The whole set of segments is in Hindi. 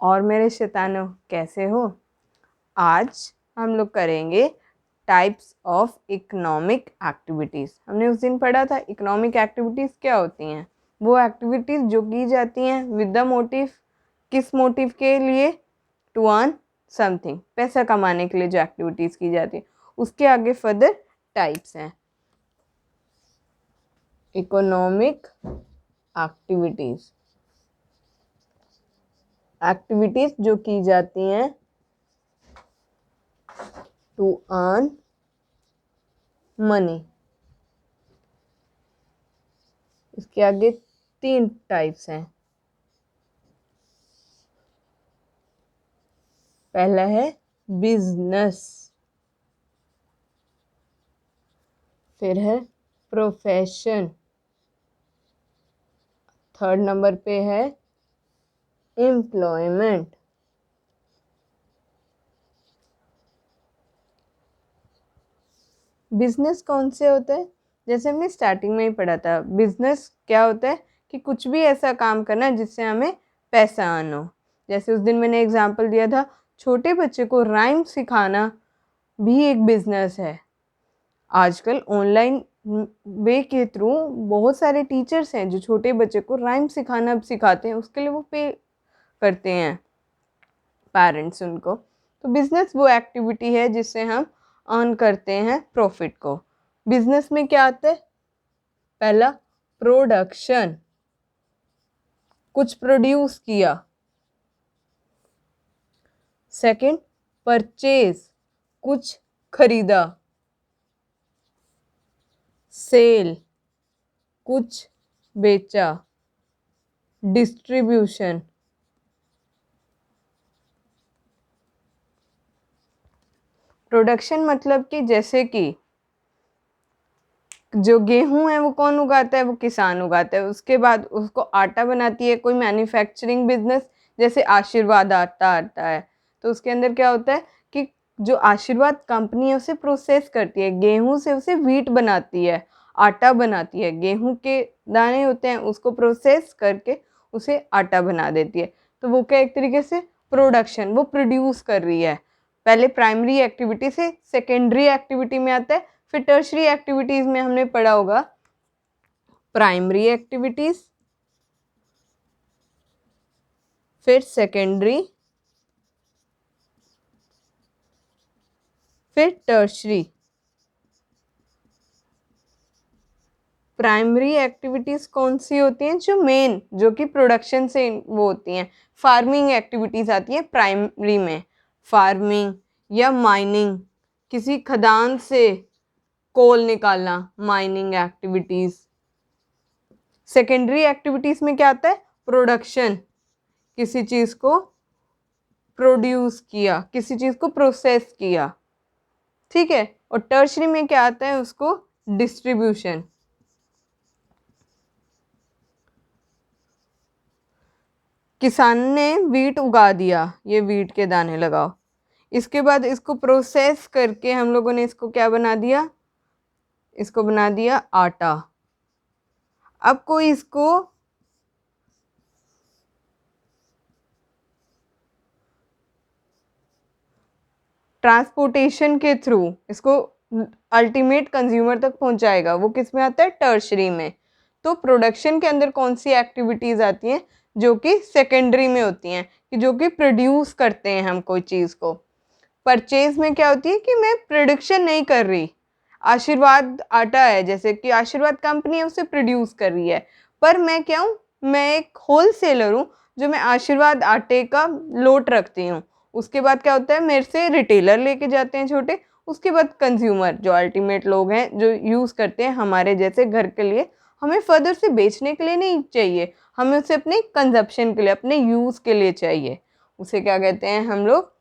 और मेरे शैतानों, कैसे हो? आज हम लोग करेंगे टाइप्स ऑफ इकोनॉमिक एक्टिविटीज़। हमने उस दिन पढ़ा था इकोनॉमिक एक्टिविटीज़ क्या होती हैं। वो एक्टिविटीज़ जो की जाती हैं विद द मोटिव, किस मोटिव के लिए? टू अर्न समथिंग, पैसा कमाने के लिए जो एक्टिविटीज़ की जाती है। उसके आगे फर्दर टाइप्स हैं इकोनॉमिक एक्टिविटीज़। एक्टिविटीज़ जो की जाती हैं टू अर्न मनी। इसके आगे 3 टाइप्स हैं। पहला है बिजनेस, फिर है प्रोफेशन, थर्ड नंबर पे है एम्प्लॉयमेंट। बिजनेस कौन से होता है? जैसे हमने स्टार्टिंग में ही पढ़ा था, बिजनेस क्या होता है कि कुछ भी ऐसा काम करना जिससे हमें पैसा अर्न हो। जैसे उस दिन मैंने एग्जांपल दिया था, छोटे बच्चे को राइम सिखाना भी एक बिजनेस है। आजकल ऑनलाइन वे के थ्रू बहुत सारे टीचर्स हैं जो छोटे बच्चे को राइम सिखाना सिखाते हैं, उसके लिए वो पे करते हैं पेरेंट्स उनको। तो बिजनेस वो एक्टिविटी है जिससे हम अर्न करते हैं प्रॉफिट को। बिजनेस में क्या आता है? पहला प्रोडक्शन, कुछ प्रोड्यूस किया। सेकंड परचेज, कुछ खरीदा। सेल, कुछ बेचा। डिस्ट्रीब्यूशन, प्रोडक्शन मतलब कि जैसे कि जो गेहूं है वो कौन उगाता है? वो किसान उगाता है। उसके बाद उसको आटा बनाती है कोई मैन्युफैक्चरिंग बिजनेस, जैसे आशीर्वाद आटा आता है। तो उसके अंदर क्या होता है कि जो आशीर्वाद कंपनी है उसे प्रोसेस करती है, गेहूं से उसे व्हीट बनाती है, आटा बनाती है। गेहूं के दाने होते हैं उसको प्रोसेस करके उसे आटा बना देती है। तो वो क्या, एक तरीके से प्रोडक्शन, वो प्रोड्यूस कर रही है। पहले प्राइमरी एक्टिविटी से सेकेंडरी एक्टिविटी में आता है। फिर टर्शरी एक्टिविटीज में हमने पढ़ा होगा प्राइमरी एक्टिविटीज, फिर सेकेंडरी, फिर टर्शरी। प्राइमरी एक्टिविटीज कौन सी होती हैं? जो मेन, जो कि प्रोडक्शन से वो होती हैं। फार्मिंग एक्टिविटीज आती हैं प्राइमरी में, फार्मिंग या माइनिंग, किसी खदान से कोल निकालना, माइनिंग एक्टिविटीज। सेकेंडरी एक्टिविटीज में क्या आता है? प्रोडक्शन, किसी चीज को प्रोड्यूस किया, किसी चीज को प्रोसेस किया, ठीक है। और टर्शरी में क्या आता है? उसको डिस्ट्रीब्यूशन। किसान ने वीट उगा दिया, ये वीट के दाने लगाओ। इसके बाद इसको प्रोसेस करके हम लोगों ने इसको क्या बना दिया? इसको बना दिया आटा। अब कोई इसको ट्रांसपोर्टेशन के थ्रू इसको अल्टीमेट कंज्यूमर तक पहुंचाएगा, वो किस में आता है? टर्शरी में। तो प्रोडक्शन के अंदर कौन सी एक्टिविटीज आती हैं? जो कि सेकेंडरी में होती हैं, कि जो कि प्रोड्यूस करते हैं हम कोई चीज़ को। परचेज में क्या होती है कि मैं प्रोडक्शन नहीं कर रही, आशीर्वाद आटा है जैसे कि आशीर्वाद कंपनी है उसे प्रोड्यूस कर रही है, पर मैं क्या हूँ? मैं एक होल सेलर हूँ जो मैं आशीर्वाद आटे का लोट रखती हूँ। उसके बाद क्या होता है? मेरे से रिटेलर लेके जाते हैं छोटे, उसके बाद कंज्यूमर जो अल्टीमेट लोग हैं जो यूज़ करते हैं हमारे जैसे घर के लिए। हमें फर्दर से बेचने के लिए नहीं चाहिए, हमें उसे अपने कंजप्शन के लिए, अपने यूज़ के लिए चाहिए। उसे क्या कहते हैं हम लोग?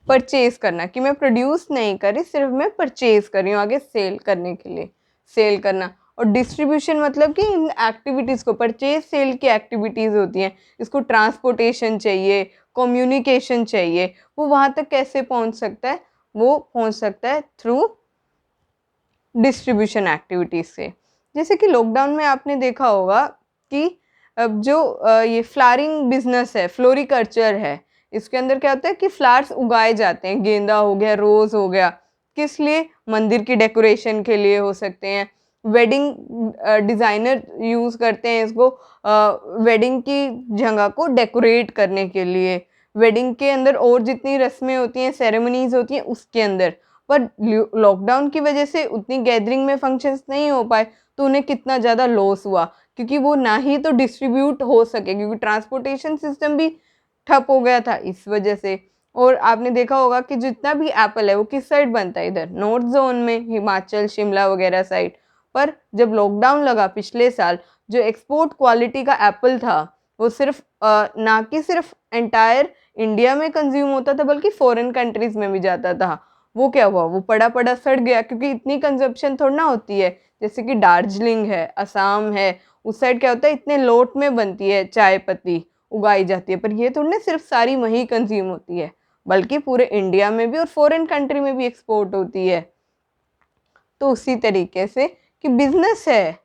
परचेज करना, कि मैं प्रोड्यूस नहीं कर रही, सिर्फ मैं परचेज कर रही हूँ आगे सेल करने के लिए, सेल करना। और डिस्ट्रीब्यूशन मतलब कि इन एक्टिविटीज़ को, परचेज सेल की एक्टिविटीज़ होती हैं, इसको ट्रांसपोर्टेशन चाहिए, कम्युनिकेशन चाहिए, वो वहाँ तक कैसे पहुँच सकता है? वो पहुँच सकता है थ्रू डिस्ट्रीब्यूशन एक्टिविटीज़ से। जैसे कि लॉकडाउन में आपने देखा होगा कि अब जो ये फ्लावरिंग बिजनेस है, फ्लोरिकल्चर है, इसके अंदर क्या होता है कि फ्लावर्स उगाए जाते हैं, गेंदा हो गया, रोज हो गया, किस लिए? मंदिर की डेकोरेशन के लिए हो सकते हैं, वेडिंग डिजाइनर यूज करते हैं इसको वेडिंग की जगह को डेकोरेट करने के लिए, वेडिंग के अंदर और जितनी रस्में होती हैं, सेरेमनीज होती हैं उसके अंदर। पर लॉकडाउन की वजह से उतनी गैदरिंग में फंक्शंस नहीं हो पाए, तो उन्हें कितना ज़्यादा लॉस हुआ, क्योंकि वो ना ही तो डिस्ट्रीब्यूट हो सके, क्योंकि ट्रांसपोर्टेशन सिस्टम भी ठप हो गया था इस वजह से। और आपने देखा होगा कि जितना भी एप्पल है वो किस साइड बनता है, इधर नॉर्थ जोन में, हिमाचल, शिमला वगैरह साइड। पर जब लॉकडाउन लगा पिछले साल, जो एक्सपोर्ट क्वालिटी का एप्पल था वो सिर्फ ना कि सिर्फ एंटायर इंडिया में कंज्यूम होता था, बल्कि फॉरेन कंट्रीज में भी जाता था। वो क्या हुआ? वो पड़ा पड़ा सड़ गया, क्योंकि इतनी कंजप्शन थोड़ा ना होती है। जैसे कि दार्जिलिंग है, असम है, उस साइड क्या होता है, इतने लोट में बनती है चाय पत्ती, उगाई जाती है। पर ये थोड़ी ना सिर्फ सारी वहीं कंज्यूम होती है, बल्कि पूरे इंडिया में भी और फॉरेन कंट्री में भी एक्सपोर्ट होती है। तो उसी तरीके से कि बिजनेस है,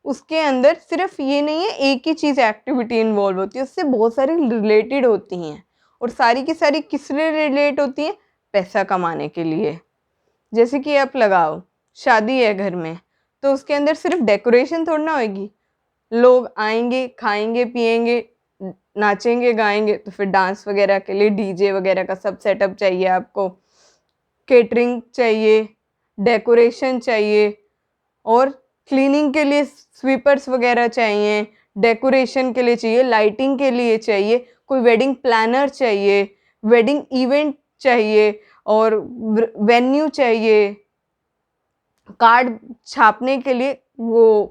उसके अंदर सिर्फ ये नहीं है एक ही चीज़ एक्टिविटी इन्वॉल्व होती है, उससे बहुत सारी रिलेटेड होती हैं। और सारी की सारी किस लिए रिलेट होती हैं? पैसा कमाने के लिए। जैसे कि आप लगाओ, शादी है घर में, तो उसके अंदर सिर्फ डेकोरेशन थोड़ी ना होगी, लोग आएंगे, खाएंगे, पिएंगे, नाचेंगे, गाएंगे, तो फिर डांस वगैरह के लिए डीजे वगैरह का सब सेटअप चाहिए आपको, केटरिंग चाहिए, डेकोरेशन चाहिए, और क्लीनिंग के लिए स्वीपर्स वगैरह चाहिए, डेकोरेशन के लिए चाहिए, लाइटिंग के लिए चाहिए, कोई वेडिंग प्लानर चाहिए, वेडिंग इवेंट चाहिए, और वेन्यू चाहिए, कार्ड छापने के लिए वो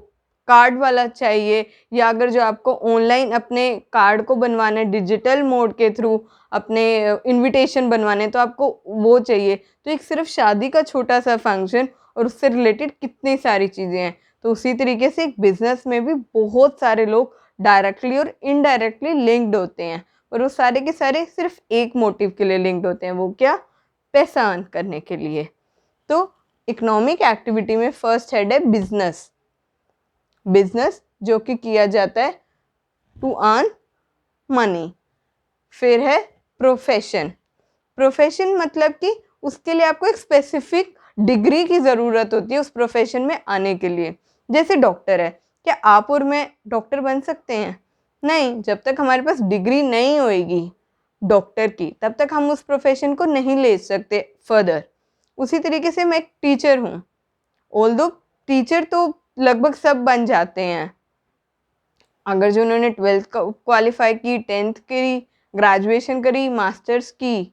कार्ड वाला चाहिए, या अगर जो आपको ऑनलाइन अपने कार्ड को बनवाना है डिजिटल मोड के थ्रू, अपने इनविटेशन बनवाने, तो आपको वो चाहिए। तो एक सिर्फ शादी का छोटा सा फंक्शन और उससे रिलेटेड कितनी सारी चीज़ें हैं। तो उसी तरीके से एक बिजनेस में भी बहुत सारे लोग डायरेक्टली और इनडायरेक्टली लिंक्ड होते हैं, और वो सारे के सारे सिर्फ एक मोटिव के लिए लिंक्ड होते हैं, वो क्या? पैसा अर्न करने के लिए। तो इकोनॉमिक एक्टिविटी में फर्स्ट हेड है बिजनेस, बिजनेस जो कि किया जाता है टू अर्न मनी। फिर है प्रोफेशन, प्रोफेशन मतलब कि उसके लिए आपको एक स्पेसिफिक डिग्री की ज़रूरत होती है उस प्रोफेशन में आने के लिए। जैसे डॉक्टर है, क्या आप और मैं डॉक्टर बन सकते हैं? नहीं, जब तक हमारे पास डिग्री नहीं होएगी डॉक्टर की, तब तक हम उस प्रोफेशन को नहीं ले सकते फर्दर। उसी तरीके से मैं एक टीचर हूँ, ऑल्दो टीचर तो लगभग सब बन जाते हैं, अगर जो उन्होंने 12th क्वालिफाई की, 10th करी, ग्रेजुएशन करी, मास्टर्स की।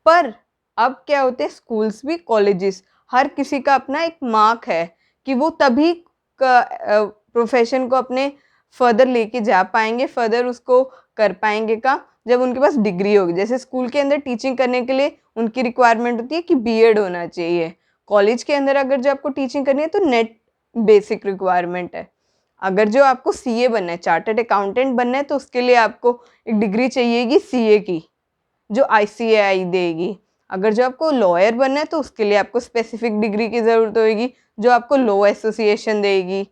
पर अब क्या होते हैं, स्कूल्स भी, कॉलेजेस, हर किसी का अपना एक मार्क है कि वो तभी प्रोफेशन को अपने फर्दर लेके जा पाएंगे, फर्दर उसको कर पाएंगे का, जब उनके पास डिग्री होगी। जैसे स्कूल के अंदर टीचिंग करने के लिए उनकी रिक्वायरमेंट होती है कि बीएड होना चाहिए। कॉलेज के अंदर अगर जो आपको टीचिंग करनी है तो नेट बेसिक रिक्वायरमेंट है। अगर जो आपको सीए बनना है, चार्टर्ड अकाउंटेंट बनना है, तो उसके लिए आपको एक डिग्री चाहिएगी सीए की, जो आईसीएआई देगी। अगर जो आपको लॉयर बनना है तो उसके लिए आपको स्पेसिफिक डिग्री की ज़रूरत होगी, जो आपको लॉ एसोसिएशन देगी।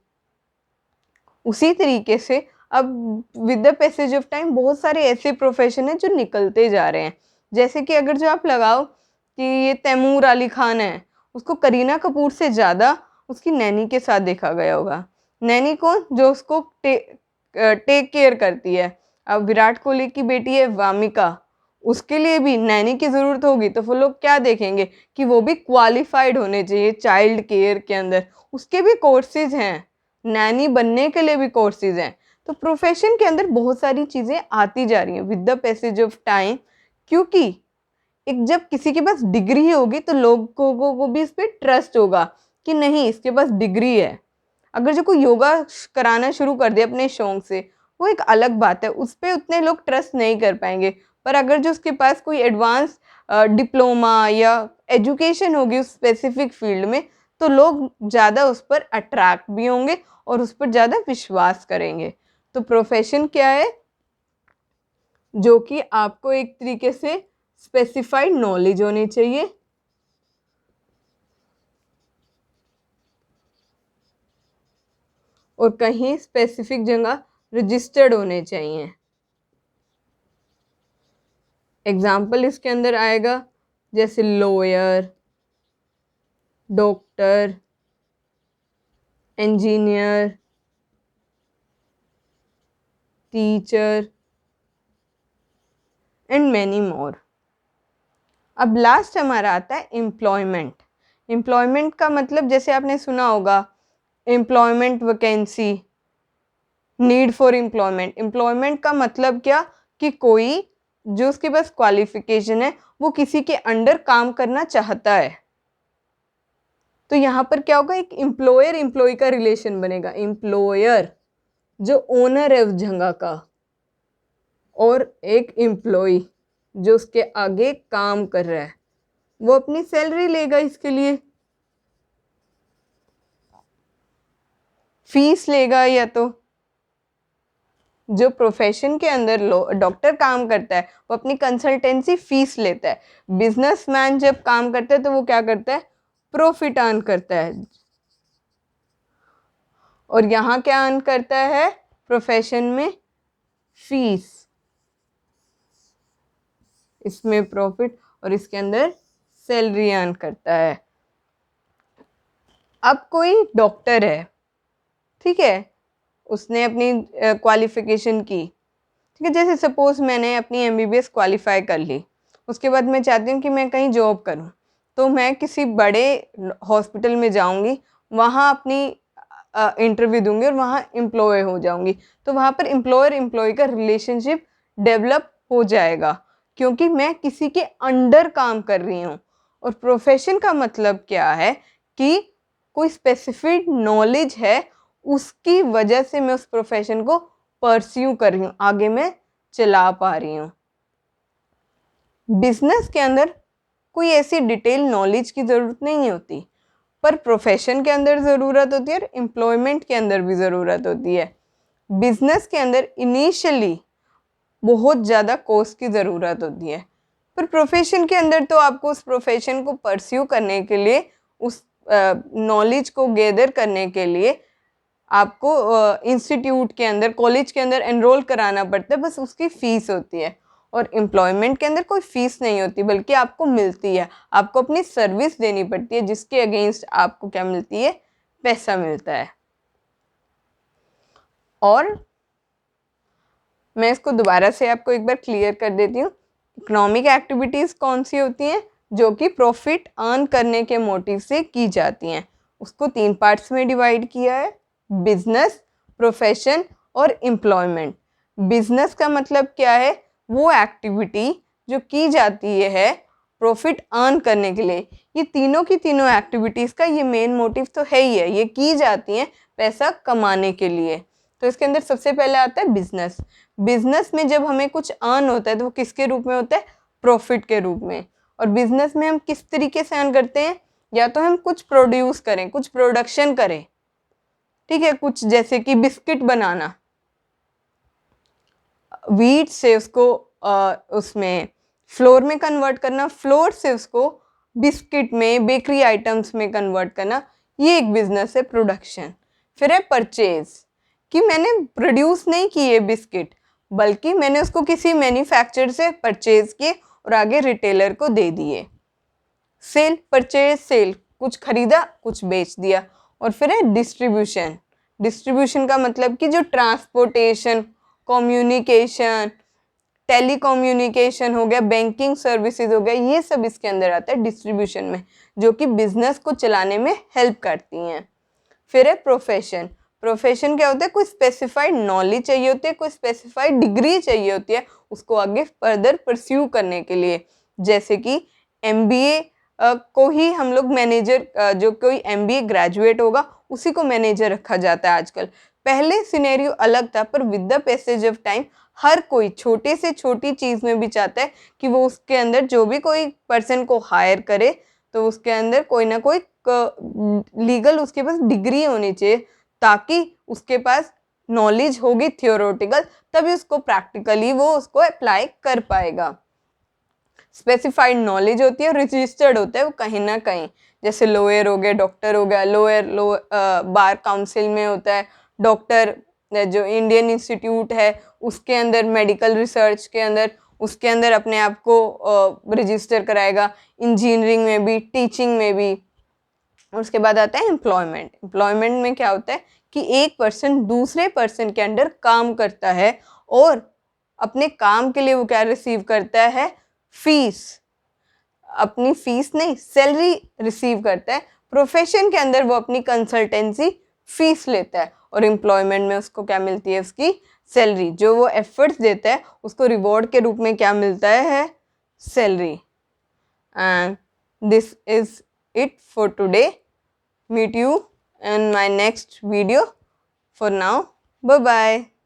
उसी तरीके से अब with the passage of time बहुत सारे ऐसे प्रोफेशन हैं जो निकलते जा रहे हैं। जैसे कि अगर जो आप लगाओ कि ये तैमूर अली खान है, उसको करीना कपूर से ज़्यादा उसकी नैनी के साथ देखा गया होगा। नैनी कौन? जो उसको टेक केयर करती है। अब विराट कोहली की बेटी है वामिका, उसके लिए भी नैनी की ज़रूरत होगी, तो वो लोग क्या देखेंगे कि वो भी क्वालिफाइड होने चाहिए चाइल्ड केयर के अंदर। उसके भी कोर्सेज हैं, नैनी बनने के लिए भी कोर्सेज हैं। तो प्रोफेशन के अंदर बहुत सारी चीज़ें आती जा रही हैं with the passage of time, क्योंकि एक जब किसी के पास डिग्री होगी तो लोगों को भी इस पर ट्रस्ट होगा कि नहीं, इसके पास डिग्री है। अगर जो कोई योगा कराना शुरू कर दे अपने शौक से, वो एक अलग बात है, उस पर उतने लोग ट्रस्ट नहीं कर पाएंगे। पर अगर जो उसके पास कोई एडवांस डिप्लोमा या एजुकेशन होगी उस स्पेसिफिक फील्ड में, तो लोग ज़्यादा उस पर अट्रैक्ट भी होंगे और उस पर ज़्यादा विश्वास करेंगे। तो प्रोफेशन क्या है? जो कि आपको एक तरीके से स्पेसिफाइड नॉलेज होनी चाहिए, और कहीं स्पेसिफिक जगह रजिस्टर्ड होने चाहिए। एग्जाम्पल इसके अंदर आएगा जैसे lawyer, doctor, engineer, teacher and many more. अब लास्ट हमारा आता है एम्प्लॉयमेंट। एम्प्लॉयमेंट का मतलब जैसे आपने सुना होगा employment vacancy, need for employment. Employment का मतलब क्या कि कोई जो उसके पास क्वालिफिकेशन है वो किसी के अंडर काम करना चाहता है। तो यहाँ पर क्या होगा, एक एम्प्लॉयर एम्प्लॉय का रिलेशन बनेगा। एम्प्लॉयर जो ओनर है उस जगह का, और एक एम्प्लॉय जो उसके आगे काम कर रहा है, वो अपनी सैलरी लेगा, इसके लिए फीस लेगा। या तो जो प्रोफेशन के अंदर डॉक्टर काम करता है वो अपनी कंसल्टेंसी फीस लेता है। बिजनेसमैन जब काम करता है तो वो क्या करता है, प्रॉफिट अर्न करता है। और यहाँ क्या अर्न करता है प्रोफेशन में, फीस, इसमें प्रॉफिट और इसके अंदर सैलरी अर्न करता है। अब कोई डॉक्टर है, ठीक है, उसने अपनी क्वालिफिकेशन की, ठीक है, जैसे सपोज मैंने अपनी MBBS क्वालिफाई कर ली, उसके बाद मैं चाहती हूँ कि मैं कहीं जॉब करूँ, तो मैं किसी बड़े हॉस्पिटल में जाऊँगी, वहाँ अपनी इंटरव्यू दूंगी और वहाँ एम्प्लॉय हो जाऊँगी। तो वहाँ पर एम्प्लॉयर एम्प्लॉय का रिलेशनशिप डेवलप हो जाएगा, क्योंकि मैं किसी के अंडर काम कर रही हूँ। और प्रोफेशन का मतलब क्या है कि कोई स्पेसिफिक नॉलेज है, उसकी वजह से मैं उस प्रोफेशन को परस्यू कर रही हूँ, आगे मैं चला पा रही हूँ। बिजनेस के अंदर कोई ऐसी डिटेल नॉलेज की ज़रूरत नहीं होती, पर प्रोफेशन के अंदर ज़रूरत होती है और एम्प्लॉयमेंट के अंदर भी ज़रूरत होती है। बिजनेस के अंदर इनिशियली बहुत ज़्यादा कोर्स की ज़रूरत होती है, पर प्रोफेशन के अंदर तो आपको उस प्रोफेशन को परस्यू करने के लिए, उस नॉलेज को गैदर करने के लिए आपको इंस्टीट्यूट के अंदर, कॉलेज के अंदर एनरोल कराना पड़ता है, बस उसकी फ़ीस होती है। और एम्प्लॉयमेंट के अंदर कोई फ़ीस नहीं होती, बल्कि आपको मिलती है, आपको अपनी सर्विस देनी पड़ती है, जिसके अगेंस्ट आपको क्या मिलती है, पैसा मिलता है। और मैं इसको दोबारा से आपको एक बार क्लियर कर देती हूँ। इकोनॉमिक एक्टिविटीज़ कौन सी होती हैं, जो कि प्रॉफिट अर्न करने के मोटिव से की जाती हैं। उसको 3 पार्ट्स में डिवाइड किया है, बिजनेस, प्रोफेशन और एम्प्लॉयमेंट। बिजनेस का मतलब क्या है, वो एक्टिविटी जो की जाती है प्रॉफिट अर्न करने के लिए। ये तीनों की तीनों एक्टिविटीज़ का ये मेन मोटिव तो है ही है, ये की जाती हैं पैसा कमाने के लिए। तो इसके अंदर सबसे पहले आता है बिजनेस। बिजनेस में जब हमें कुछ अर्न होता है तो वो किसके रूप में होता है, प्रॉफिट के रूप में। और बिजनेस में हम किस तरीके से अर्न करते हैं, या तो हम कुछ प्रोड्यूस करें, कुछ प्रोडक्शन करें, ठीक है, कुछ जैसे कि बिस्किट बनाना, व्हीट से उसको उसमें फ्लोर में कन्वर्ट करना, फ्लोर से उसको बिस्किट में, बेकरी आइटम्स में कन्वर्ट करना, ये एक बिजनेस है, प्रोडक्शन। फिर है परचेज, कि मैंने प्रोड्यूस नहीं किए बिस्किट, बल्कि मैंने उसको किसी मैन्युफैक्चरर से परचेज किए और आगे रिटेलर को दे दिए। सेल, परचेज सेल, कुछ खरीदा कुछ बेच दिया। और फिर है डिस्ट्रीब्यूशन। डिस्ट्रीब्यूशन का मतलब कि जो ट्रांसपोर्टेशन, कम्युनिकेशन, टेलीकम्युनिकेशन हो गया, बैंकिंग सर्विसेज हो गया, ये सब इसके अंदर आता है डिस्ट्रीब्यूशन में, जो कि बिजनेस को चलाने में हेल्प करती हैं। फिर है प्रोफेशन। प्रोफेशन क्या होता है, कोई स्पेसिफाइड नॉलेज चाहिए होती है, कोई स्पेसिफाइड डिग्री चाहिए होती है उसको आगे फर्दर परस्यू करने के लिए। जैसे कि MBA को ही हम लोग मैनेजर, जो कोई MBA ग्रेजुएट होगा उसी को मैनेजर रखा जाता है आजकल। पहले सिनेरियो अलग था, पर with the passage of time हर कोई छोटे से छोटी चीज़ में भी चाहता है कि वो उसके अंदर जो भी कोई पर्सन को हायर करे तो उसके अंदर कोई ना कोई लीगल उसके पास डिग्री होनी चाहिए, ताकि उसके पास नॉलेज होगी थियोरेटिकल, तभी उसको प्रैक्टिकली वो उसको अप्लाई कर पाएगा। स्पेसिफाइड नॉलेज होती है, रजिस्टर्ड होता है वो कहीं ना कहीं, जैसे लॉयर हो गया, डॉक्टर हो गया, लॉयर बार काउंसिल में होता है, डॉक्टर जो इंडियन इंस्टीट्यूट है उसके अंदर, मेडिकल रिसर्च के अंदर, उसके अंदर अपने आप को रजिस्टर कराएगा, इंजीनियरिंग में भी, टीचिंग में भी। उसके बाद आता है एम्प्लॉयमेंट। एम्प्लॉयमेंट में क्या होता है कि एक पर्सन दूसरे पर्सन के अंडर काम करता है और अपने काम के लिए वो क्या रिसीव करता है, फीस। अपनी फीस नहीं, सैलरी रिसीव करता है। प्रोफेशन के अंदर वो अपनी कंसल्टेंसी फीस लेता है और एम्प्लॉयमेंट में उसको क्या मिलती है, उसकी सैलरी। जो वो एफर्ट्स देता है उसको रिवॉर्ड के रूप में क्या मिलता है, salary. And this is it for today. Meet you in my next video. For now, bye bye.